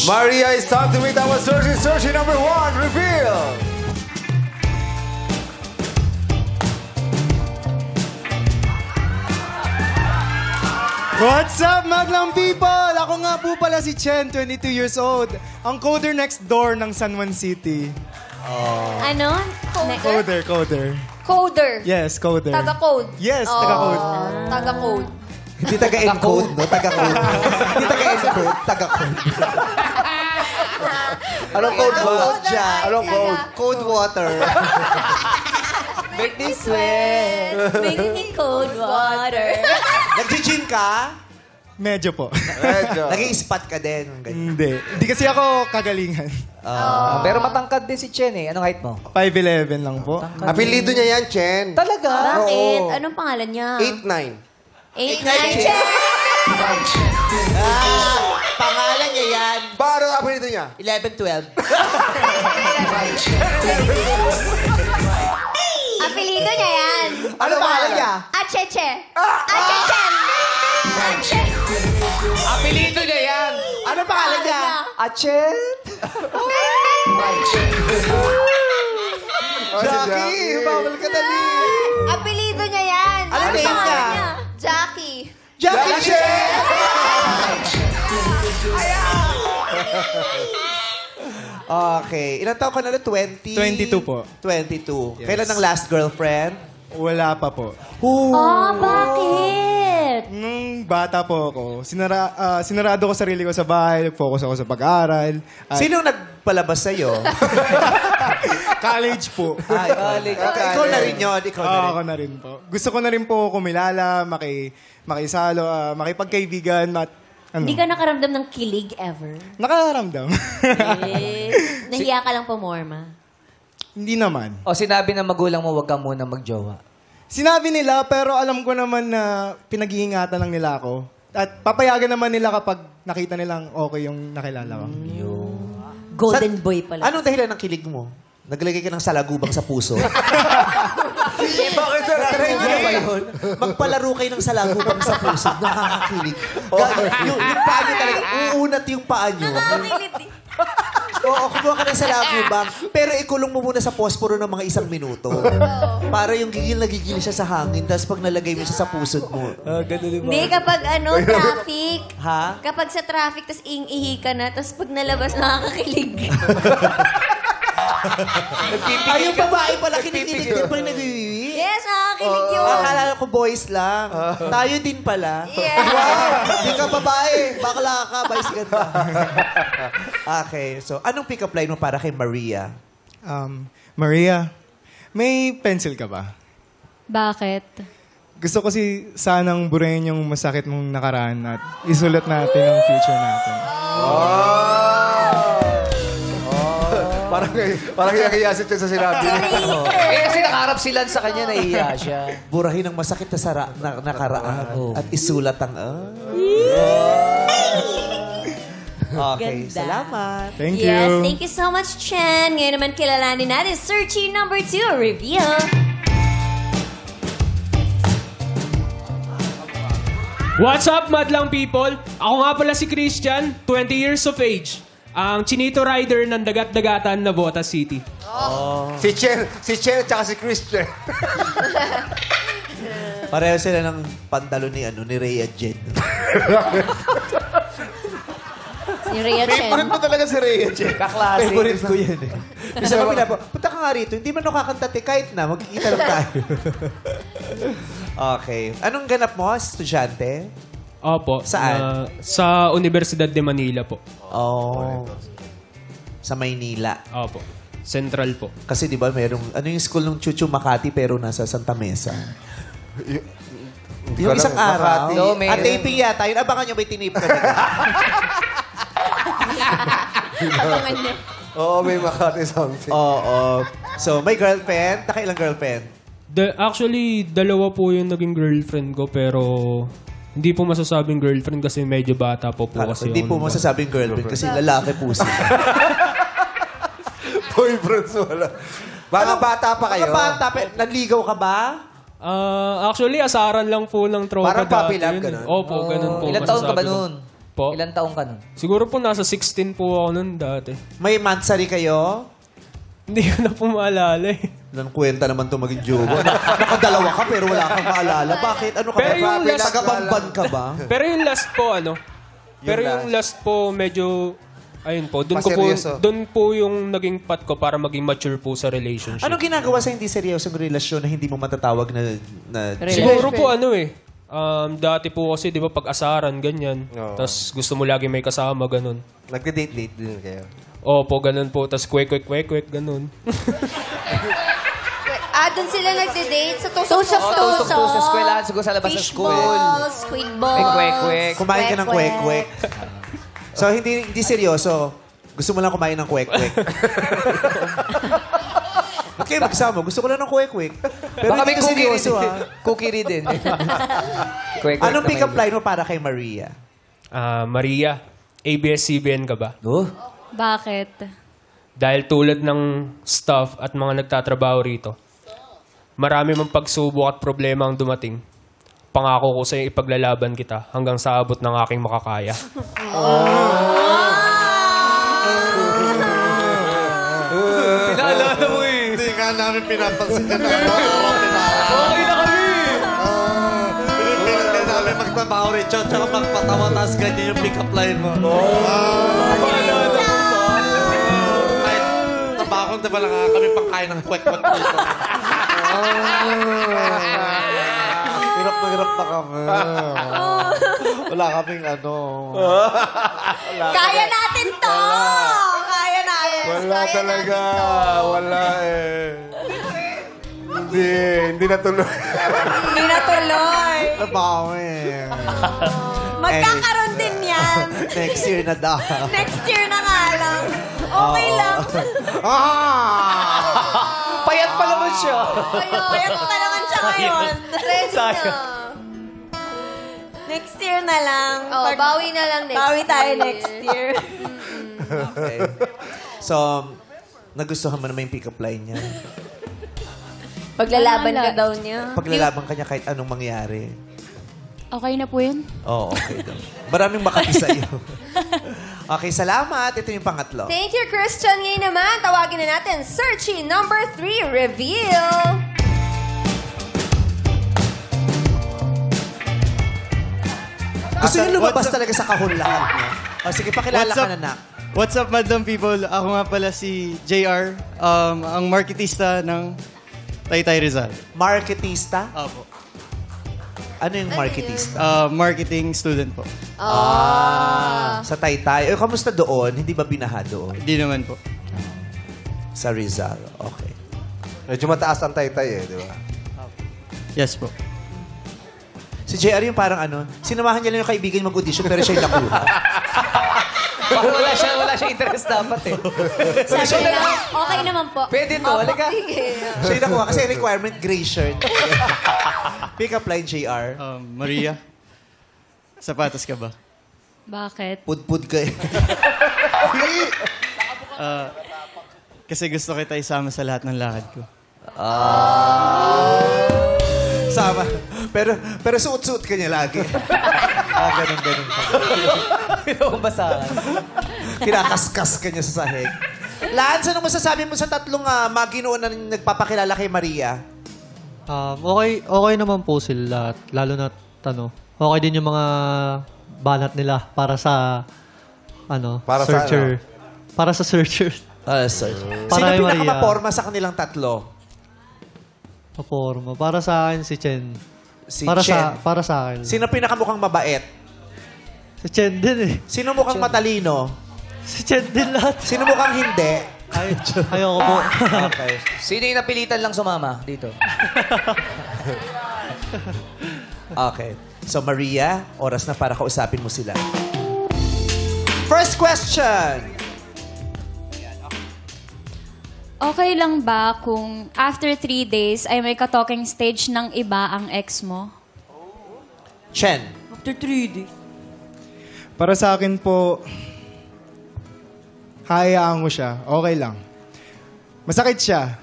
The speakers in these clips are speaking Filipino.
Maria, it's time to meet our searching number 1. Reveal! What's up, Madlang people? Ako nga po pala si Chen, 22 years old. Ang coder next door ng San Juan City. Ano? Coder. Coder. Yes, coder. Taga-code. Yes, taga-code. Taga-code. Hindi taga-encode, no? Taga-code. Hindi taga-encode, taga-code. Anong code mo? Anong code? Code water. Make this sweat. Make me cold water. Nag-gym ka? Medyo po. Medyo. Naging spot ka din. Hindi. Hindi kasi ako kagalingan. Pero matangkad din si Chen eh. Anong height mo? 5'11 lang po. Apelido niya yan, Chen. Talaga? Bakit? Oo. Anong pangalan niya? 8'9". 8'9". Chen! Pangalan niya yan. Paano ang apelido niya? 11-12. Apelido niya yan. Ano pangalan niya? Acheche. Achechen. Apelido niya yan! Ano pangalan niya? Achen? Jackie, bawal ka dali. Apelido niya yan. Ano name pangalan niya? Jackie. Jackie Chen! Okay. Ilang taon ka na? 20? 22 po. 22. Yes. Kailan ang last girlfriend? Wala pa po. Bakit? Nung bata po ako, sinarado ko sarili ko sa bahay, focus ako sa pag-aaral. At Sinong nagpalabas sa'yo? college po. College. Ikaw na rin yun. Ikaw na rin. Ako na rin po. Gusto ko na rin po kumilala, makisalo, makipagkaibigan, Hindi ka nakaramdam ng kilig ever? Nakakaramdam. Nahiya ka lang pumorma? Hindi naman. O sinabi ng magulang mo, huwag ka muna magjowa. Sinabi nila, pero alam ko naman na pinag-iingatan lang nila ako. At papayagan naman nila kapag nakita nilang okay yung nakilala ko. Golden boy pala. Anong dahilan ng kilig mo? Naglagay ka ng salagubang sa puso? Bakit sa Try nyo na ba yun? Magpalaro kayo ng salagubang sa puso. Nakakakilig. Yung paa nyo talaga, uunat yung paa nyo. Nakakiliti. Oo, kumuha ka ng salagubang. Pero ikulong mo muna sa posporo ng mga 1 minuto. Para yung gigil na gigil siya sa hangin. Tapos pag nalagay mo siya sa pusod mo. Hindi, kapag traffic. Ha? Kapag sa traffic, tas ihi ka na, tas pag nalabas, nakakakilig. Ay, yung babae pala, kinikilig din pag nagwiwiwi. Yes, nakakakilig yun. Akala ko boys lang. Tayo din pala. Yeah. Wow! Hindi ka babae. Bakla ka. Vice ganda. Okay. So, anong pick-up line mo para kay Maria? Maria, may pencil ka ba? Bakit? Gusto ko sanang burahin yung masakit mong nakaraan at isulat natin ang future natin. Parang yakiyasit siya sa sinabi. Kasi nakaharap sila sa kanya, nahihiya siya. Burahin ang masakit na nakaraan at isulat ang... Okay, Ganda. salamat. Thank Yes, you. thank you so much, Chen. Ngayon naman kilalanin natin searching number 2, reveal. What's up, madlang people? Ako nga pala si Christian, 20 years of age. Ang chinito rider ng dagat-dagatan na Botas City. Si Chen at saka si Christian. Pareho sila ng pantalo ni Rhea Jen. Si Rhea Chen. Favorite mo talaga si Rhea Chen. Kaklase. Favorite ko yan eh. Isa pa punta ka nga rito. Hindi man nakakanta kahit na. Magkikita lang tayo. Okay. Anong ganap mo, estudyante? Opo. Saan? Sa Universidad de Manila po. Oh. Sa Maynila. Opo. Central po. Kasi di ba merong, ano yung school ng Chuchu Makati pero nasa Santa Mesa? Yung isang araw. Makati. No, meron. At taping yata. Yun, abangan nyo, may tinip ka na. Abangan niya. Oo, may Makati something. Oo. So, may girlfriend? Nakailang girlfriend? Actually, dalawa po yung naging girlfriend ko pero hindi po masasabing girlfriend kasi medyo bata po kasi. Hindi po masasabing girlfriend kasi lalaki po sila. Boyfriends wala. Bata pa kayo? Mga bata, nanligaw ka ba? Actually, asaran lang po ng tropa Parang dati puppy love, yun eh. ganun? Opo, ganun po. Ilan taon ka ba masasabi ko. nun? Po? Ilan taong ka nun? Siguro po nasa 16 po ako nun dati. May mansari kayo? Hindi ko na po maalala eh. Ilang kwenta naman ito maging jowa. Nakadalawa ka pero wala kang maalala. Bakit? Ano ka Pero ba? yung last- Tagabamban ka ba? Pero yung last po, Pero yung last po, medyo... Ayun po, Maseryoso. doon po yung naging path ko para maging mature po sa relationship. Anong ginagawa sa hindi seryosong relasyon na hindi mo matatawag na Siguro po dati po kasi, di ba, pag-asaran, ganyan. Oo. Tapos gusto mo lagi may kasama, ganun. Nagde-date-date din kayo. Opo, ganun po. Tapos kwek, ganun. Doon sila nagde-date sa Tusok sa eskwelahan, siguro sa labas ng school. Fishball, squid ball. May kwek-kwek. Kumain ka ng kwek-kwek. So, hindi seryoso. Gusto mo lang kumain ng kwek-kwek. Ba't kayo magsama? Gusto ko lang ng kwek-kwek. Pero Baka hindi may ka cookie seryoso, rin. ha? Cookie rin din. Anong pick-up line mo para kay Maria? Maria, ABS-CBN ka ba? Oh? Bakit? Dahil tulad ng staff at mga nagtatrabaho rito, marami mang pagsubok at problema ang dumating. Pangako ko sa'yo ipaglalaban kita hanggang sa abot ng aking makakaya. Pinaalala mo eh. Hindi nga namin pinapansin ka na. Okay na kami! Hindi namin magtrabaho rin, Chon. Tsaka magpatawa, tapos ganyan yung pick-up line mo. Kahit trabaho, di ba lang kami pangkain ng kwek-kwek dito. Hirap na kami. Wala kaming ano. Kaya natin to! Kaya natin. Wala Kaya talaga. natin to. Wala eh. Hindi natuloy. Hindi natuloy. Trabaho eh. Magkakaroon din yan. Next year na daw. Next year na nga lang. Okay lang. Payat pa naman siya. Ayun, pa naman siya ngayon. Ready na. Next year na lang. Bawi na lang next Bawi tayo year. next year. Okay. So, nagustuhan mo naman yung pick-up line niya. Paglalaban ka daw niya. Paglalaban ka niya kahit anong mangyari. Okay na po yun? Oo, okay daw. Maraming makati sa'yo. Okay, salamat. Ito yung pangatlo. Thank you, Christian. Ngayon naman, tawagin na natin Searchie number 3, reveal. Gusto niyo lumabas talaga sa kahon lahat, no? O, sige, pakilala ka na, Nak. What's up, madam people? Ako nga pala si JR, ang marketista ng Taytay Rizal. Marketista? Opo. Ano yung marketista? Marketing student po. Sa Taytay. Eh, kamusta doon? Hindi ba binaha doon? Hindi naman po. Sa Rizal. Okay. Medyo mataas ang taytay eh, di ba? Yes po. Si JR yung parang ano, sinamahan niya lang yung kaibigan mag-audition pero siya yung nakuha. Wala siya interest dapat eh. Sabi na, okay naman po. Pwede to, halika. Siya yung nakuha kasi requirement, gray shirt. Pick up line, JR. Maria, sapatos ka ba? Bakit? Pud-pud ka eh. Kasi gusto kita isama sa lahat ng lakad ko. Sama. Pero suot-suot ka niya lagi. Ganun. Basahan. Kinakaskas ka niya sa sahig. Lance, anong masasabi mo sa tatlong maginoon na nagpapakilala kay Maria? Okay naman po sila. Lalo na, okay din yung mga banat nila para sa, Para sa searcher. Para sa searcher. Sino Para kay Maria. pinakamaporma sa kanilang tatlo? Paporma. Para sa akin, si Chen. Si para Chen. para sa akin. Sino pinakamukhang mabait? Si Chen din eh. Sino mukhang matalino? Si Chen din lahat. Sino mukhang hindi? Ayoko po. Okay. Sino yung napilitan lang sumama dito? Okay. So, Maria, oras na para kausapin mo sila. First question! Okay lang ba kung after 3 days ay may ka-talking stage ng iba ang ex mo? Chen. After 3 days. Para sa akin po, hayaan mo siya. Okay lang. Masakit siya.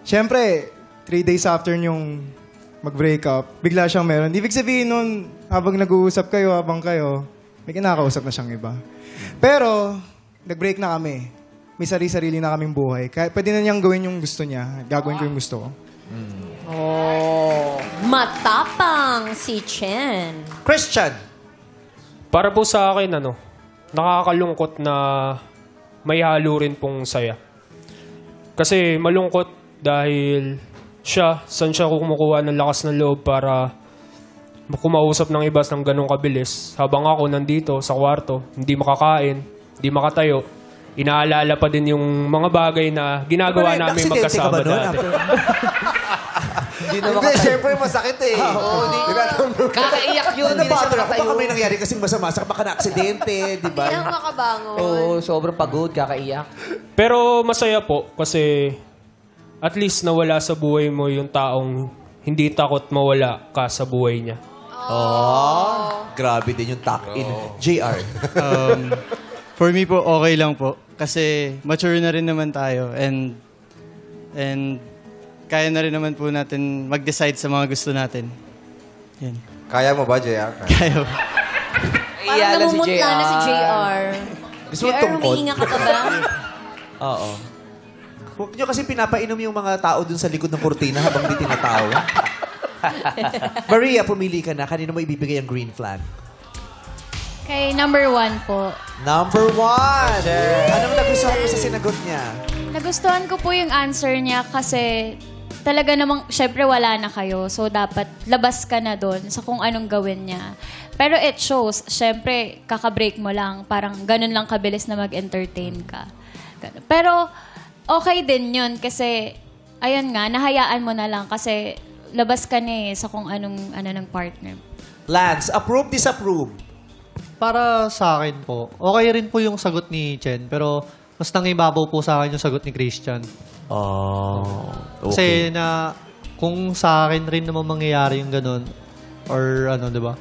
Siyempre, 3 days after niyong mag-break up, bigla siyang meron. Ibig sabihin nun, habang nag-uusap kayo, habang kayo, May kinakausap na siyang iba. Pero, nag-break na kami. May sarili-sarili na kaming buhay. Kaya pwede na niyang gawin yung gusto niya. Gagawin ko yung gusto ko. Matapang si Chen. Christian. Para po sa akin, nakakalungkot na may halo rin pong saya. Kasi malungkot dahil saan siya kumukuha ng lakas ng loob para kumausap ng iba ng ganong kabilis. Habang ako nandito sa kwarto, hindi makakain, hindi makatayo, inaalala pa din yung mga bagay na ginagawa namin magkasama dati. Hindi, syempre masakit eh. Kakaiyak yun. Hindi na siya Napatol ako. makatayo. Baka may nangyari kasing masama. Baka na-aksidente, di ba? Hindi lang makabangon. Oo, sobrang pagod, kakaiyak. Pero masaya po kasi at least nawala sa buhay mo yung taong hindi takot mawala ka sa buhay niya. Grabe din yung tuck-in. JR. For me po, okay lang po. Kasi mature na rin naman tayo and kaya na rin naman po natin mag-decide sa mga gusto natin. Yan. Kaya mo ba, JR? Kaya po. Parang namumutla na si JR. Gusto mo JR, tungkol? humihinga ka pa ba? Oo. Huwag nyo kasi pinapainom yung mga tao dun sa likod ng kurtina habang di tinatawa. Maria, pumili ka na. Kanino mo ibibigay ang green flag? Kay number 1 po. Number 1! Anong nagustuhan mo sa sinagot niya? Nagustuhan ko po yung answer niya kasi talaga namang, syempre wala na kayo. So, dapat labas ka na doon sa kung anong gawin niya. Pero it shows, syempre, kakabreak mo lang. Parang ganun lang kabilis na mag-entertain ka. Ganun. Pero, okay din yun kasi, ayun nga, nahayaan mo na lang kasi labas ka na sa kung anong ng partner. Lance, approve, disapprove? Para sa akin po, okay rin po yung sagot ni Chen, pero mas nangibabaw po sa akin yung sagot ni Christian. Oh, Kasi na kung sa akin rin naman mangyayari yung ganun, or di ba?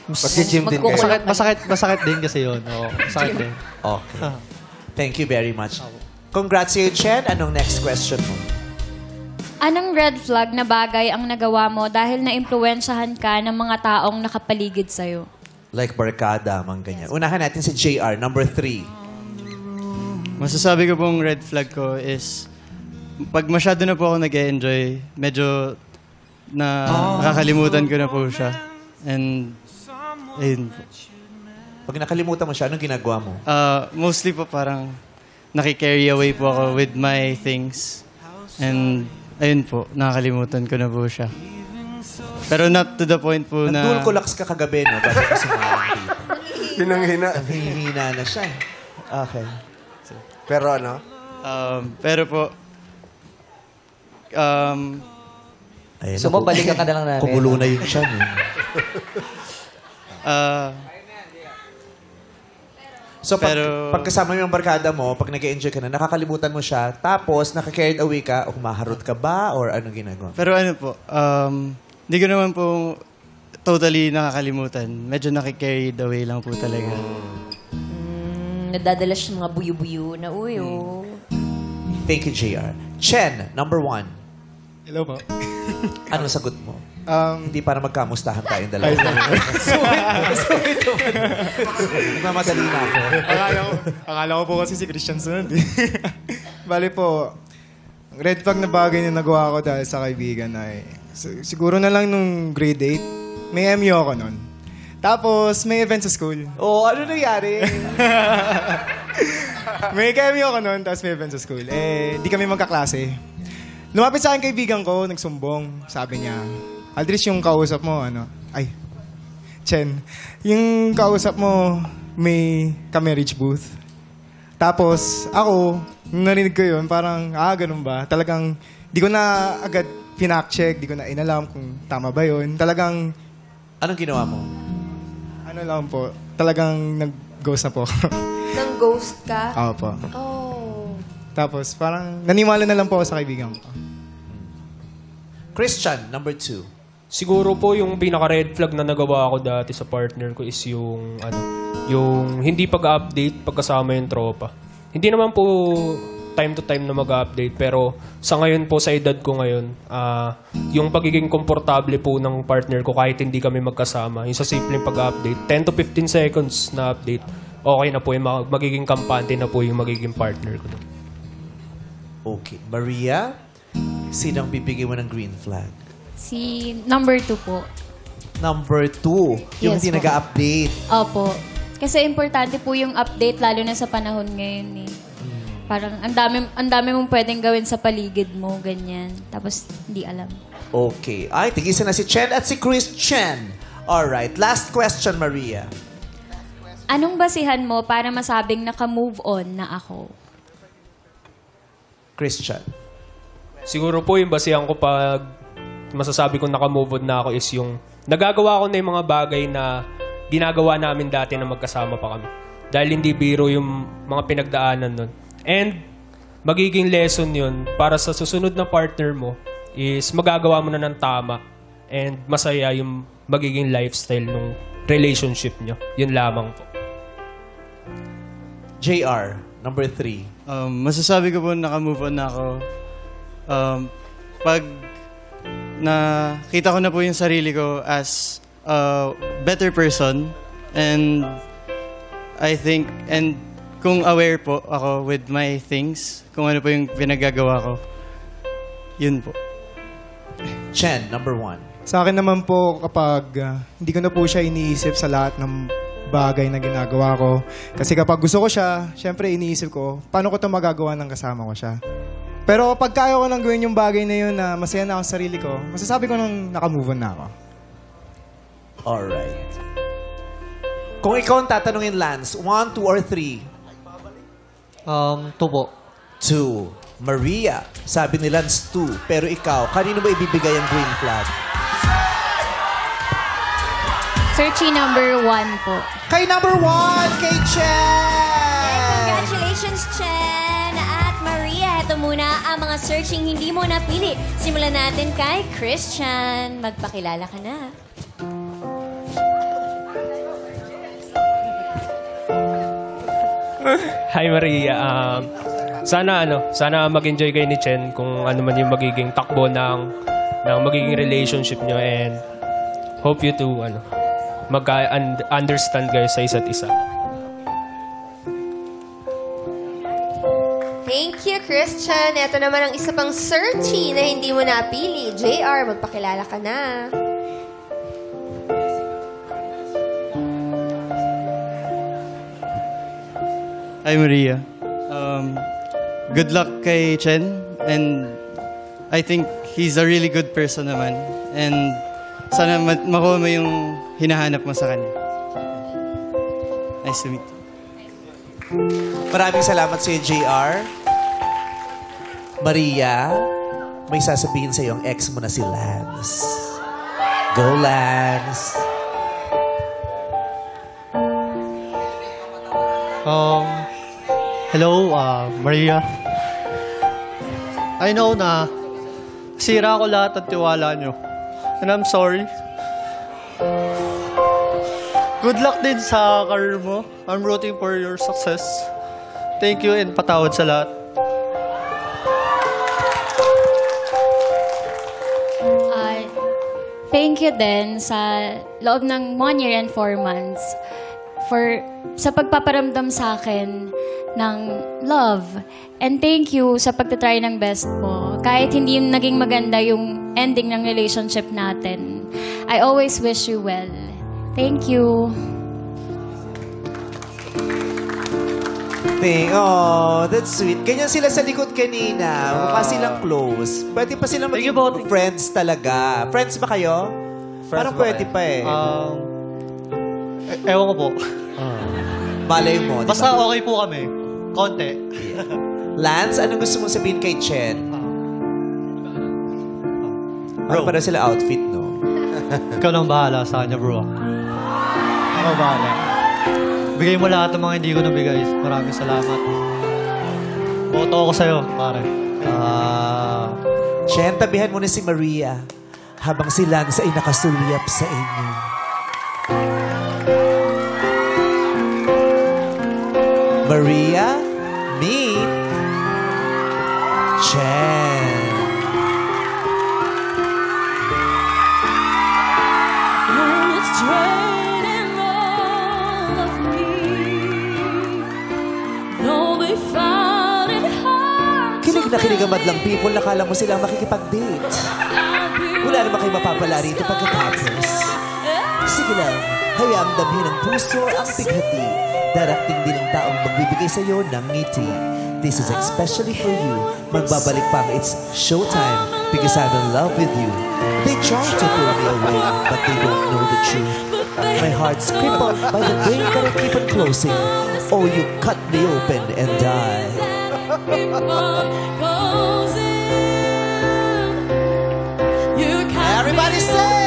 Mag-gym din kayo. Masakit din kasi yun. Oo, masakit din. Okay. Thank you very much. Congrats sa'yo, Chen. Anong next question mo? Anong red flag na bagay ang nagawa mo dahil na-impluwensyahan ka ng mga taong nakapaligid sa'yo? Like barkada, mga ganyan. Unahan natin si JR, number 3. Masasabi ko pong red flag ko is pag masyado na po ako nag-enjoy, medyo nakakalimutan ko na po siya. And, ayun po. Pag nakalimutan mo siya, anong ginagawa mo? Mostly po parang nakikarry away po ako with my things. And, ayun po, nakakalimutan ko na po siya. Pero not to the point po na... Nandulkulax ka kagabi, no? Bago ka sumalang dito. Pinanghina. Nanghihina na siya. Okay. Pero ano? Pero po... Ayun, So, mabalikan ka na lang namin. Kumulo na yung siya, eh. So, pag kasama mo yung barkada mo, pag nag-enjoy ka na, nakakalimutan mo siya, tapos nakakarried away ka, o kumaharot ka ba, or anong ginagawa? Pero ano po, hindi ko naman po totally nakakalimutan. Medyo nakikarried away lang po talaga. Nadadala siya ng mga buyo-buyo na Thank you, JR. Chen, number 1. Hello po. Anong sagot mo? Hindi para magkamustahan tayong dalawa. Nagmamadali na ako. Akala ko po kasi si Christian sunod eh. Bali po, ang red flag na bagay na nagawa ko dahil sa kaibigan ay siguro na lang nung grade 8, may MU ako nun. Tapos, may event sa school. Oh, ano nangyari? May MU ako nun, tapos may event sa school. Di kami magkaklase. Lumapit sa akin kaibigan ko, nagsumbong. Sabi niya, Aldris, yung kausap mo, Chen, yung kausap mo, may ka-marriage booth. Tapos, ako, nung narinig ko yun, parang, ganun ba? Talagang, di ko na agad pinak-check, di ko na inalam kung tama ba yun. Talagang... Anong ginawa mo? Ano lang po, talagang nag-ghost na po. Nang ghost ka? Oo po. Oh. Tapos, parang, naniwala na lang po ako sa kaibigan ko. Christian, number 2. Siguro po yung pinaka-red flag na nagawa ko dati sa partner ko is yung hindi pag-update pagkasama yung tropa. Hindi naman po time to time na mag-update. Pero sa ngayon po, sa edad ko ngayon, yung pagiging komportable po ng partner ko kahit hindi kami magkasama, yung sa simpleng pag-update, 10 to 15 seconds na update, okay na po yung magiging kampante na po yung magiging partner ko. Okay. Maria, sinang bibigyan mo ng green flag? Si number 2 po. Number 2, yung Yes hindi po. nag-update. Opo. Kasi importante po yung update lalo na sa panahon ngayon eh. Parang ang dami mong pwedeng gawin sa paligid mo, ganyan. Tapos hindi alam. Okay. Ay, tigisan na si Chen at si Christian. Alright. Last question, Maria. Anong basihan mo para masabing naka-move on na ako? Christian. Siguro po yung basihan ko pag masasabi kong naka-move on na ako is yung nagagawa ko na yung mga bagay na ginagawa namin dati na magkasama pa kami. Dahil hindi biro yung mga pinagdaanan nun. And magiging lesson yun para sa susunod na partner mo is magagawa mo na ng tama and masaya yung magiging lifestyle ng relationship nyo. Yun lamang po. JR, number 3. Masasabi ko po naka-move on na ako. Pag nakita ko na po yung sarili ko as a better person and I think, and kung aware po ako with my things, kung ano po yung pinagagawa ko, yun po. Chen, number 1. Sa akin naman po, kapag hindi ko na po siya iniisip sa lahat ng bagay na ginagawa ko. Kasi kapag gusto ko siya, syempre iniisip ko, paano ko ito magagawa ng kasama ko siya. Pero pag kaya ko nang gawin yung bagay na yun na masaya na ako sa sarili ko, masasabi ko nang naka-move on na ako. Alright. Kung ikaw ang tatanungin, Lance, 1, 2, or 3? 2 po. 2. Maria, sabi ni Lance 2. Pero ikaw, kanino ba ibibigay ang green flag? Searchy number 1 po. Kay number 1, kay Chen! Congratulations, Chen! At Maria, ito muna ang mga searching hindi mo napili. Simulan natin kay Christian. Magpakilala ka na. Hi Maria. Sana mag-enjoy kayo ni Chen kung ano man yung magiging takbo ng magiging relationship nyo and hope you to mag-understand kayo sa isa't isa. Thank you, Christian. Ito naman ang isa pang searchy na hindi mo napili. JR, magpakilala ka na. Hi Maria. Good luck kay Chen and I think he's a really good person naman and sana makuha mo yung hinahanap mo sa kanya. Nice to meet you. Maraming salamat sa iyo, JR. Maria, may sasabihin sa iyo ang ex mo na si Lance. Go, Lance! Hello, Maria. I know na sira ko lahat at tiwala nyo. And I'm sorry. Good luck din sa career mo. I'm rooting for your success. Thank you and patawad sa lahat. Thank you din sa loob ng 1 year and 4 months sa pagpaparamdam sa akin ng love. And thank you sa pagtatry ng best mo. Kahit hindi naging maganda yung ending ng relationship natin, I always wish you well. Thank you. Oh, that's sweet. Ganyan sila sa likod kanina. Mukha silang close. Pwede pa silang maging friends talaga. Friends ba kayo? Parang pwede pa eh. Ewan ko po. Malay mo. Basta okay po kami. Konti. Lance, anong gusto mong sabihin kay Chen? Bro, para sila outfit, no? Ikaw nang bahala sa kanya, bro. Ako bahala. Bigay mo lahat ng mga hindi ko nabigay. Maraming salamat. Boto ako sa'yo, pare. Chen, tabihan mo na si Maria habang si Lance ay nakasulyap sa inyo. Maria, meet Chen. Kilig na kilig ang madlang people, nakala mo silang makikipag-date. Wala naman kayo mapapala rito pagkatapos. Sige lang, hayaang damhin ng puso ang bighati. Darating din ang taong magbibigay sa'yo ng ngiti. This is especially for you. Magbabalik pang it's showtime because I'm in love with you. They try to pull me away, but they don't know the truth. My heart's crippled by the way that I keep on closing. Oh, you cut me open and die. Everybody say